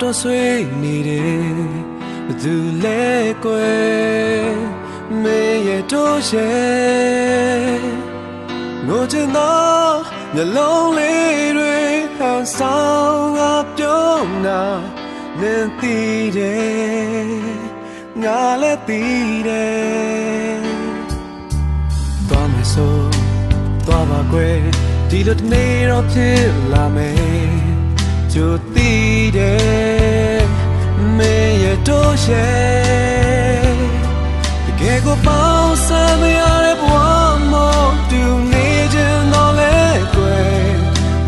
တော်ဆွေးနေတယ်ဘသူလဲကွယ်မင်းရဲ့တို့ရဲ့ငိုချင်သောမျက်လုံးလေးတွေဟန်ဆောင်ငါပြုံးတာနင်သိတယ်ငါလည်းသိတယ်သွားမယ်ဆိုသွားပါကွယ်ဒီလိုတနေ့တော့ဖြစ်လာမယ်ကြိုသိတယ်မင်းရဲ့တို့ရဲ့တကယ်ကိုပေါင်းစပ်မရတဲ့ဘဝမို့တူနေခြင်းတော့လေကွယ်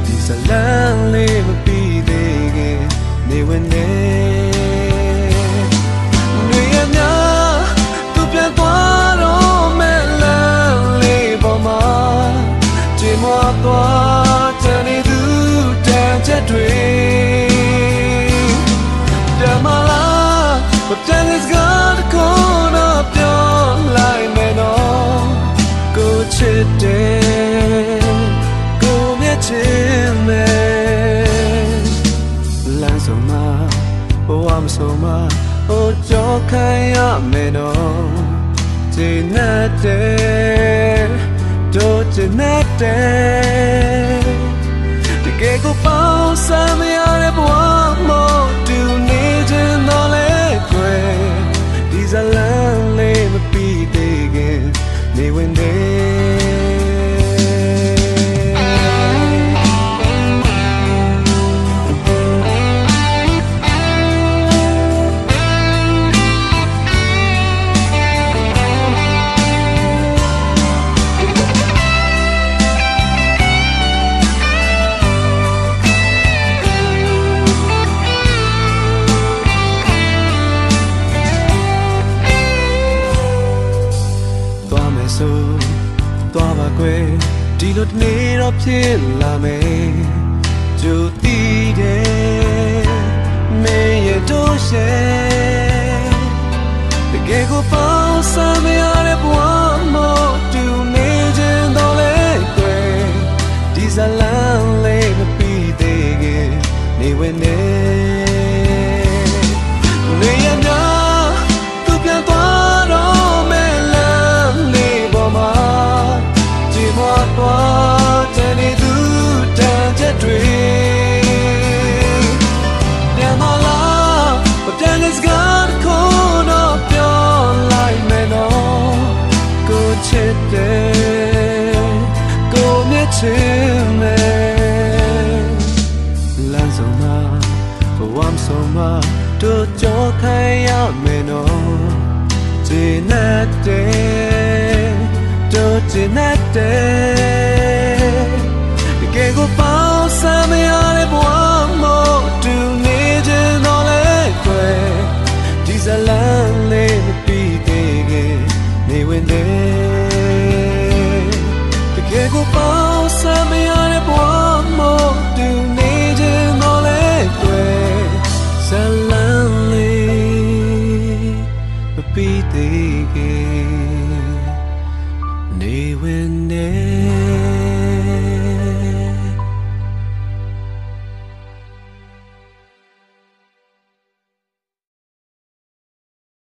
ဒီဇလန်လေးမပြီးသေးခင်နေဝင်နေနေရနာသူပြန်သွားတော့မဲ့လမ်းလေးပေါ်မှာကြင်မသွားချင်နေသူတန်ချက်တွေတမလာမတန်လက်စကားတခုတော့ပြောလိုက်မယ်နော်ကိုချစ်တယ်ကိုမြတ်ချင်မယ်လမ်းဆုံးမှာဘဝမဆုံးမှာဟိုကြောခိုင်းရမယ်နော်ကျင်းတဲ့တို့ကျင်းတဲ့တကယ်ကိုပေါင်းစပ်မရတဲ့ဘဝမို့တူနေခြင်းတော့လေကွယ်ဒီဇလန်လေးမပြီးသေးခင်နေဝင်သွားပါကွယ်ဒီလိုတနေ့တော့ဖြစ်လာမယ်ကြိုသိတယ်မင်းရဲ့တို့ရဲ့တကယ်ကိုပေါင်းစပ်မရတဲ့ဘဝမို့တူနေခြင်းတော့လေကွယ်ဒီဇလန်လေးမပြီးသေးခင်နေဝင်နေနေရနာသူပြန်သွားတော့မဲ့လမ်းလေးပေါ်မှာသွားတဲ့နေသူတန်ချက်တွေပြန်မလာမတန်လက်စကားတခုတော့ပြောလိုက်မယ်နော်ကိုချစ်တယ်ကိုမြတ်ချင်မယ်လမ်းဆုံးမှာဘဝမဆုံးမှာတို့ကြောခိုင်းရမယ်နော်ကျင်းတဲ့တို့ကျင်းတဲ့တကယ်ကိုပေါင်းစပ်မရတဲ့ဘဝမို့တူနေခြင်းတော့လေကွယ်ဒီဇလန်လေးမပြီးသေးခင်နေဝင်တယ်တကယ်ကိုပေါင်းစပ်မရတဲ့ဘဝမို့တူနေခြင်းတော့လေကွယ်ဇလန်လေးမပြီးသေးခင်နေဝင်နေ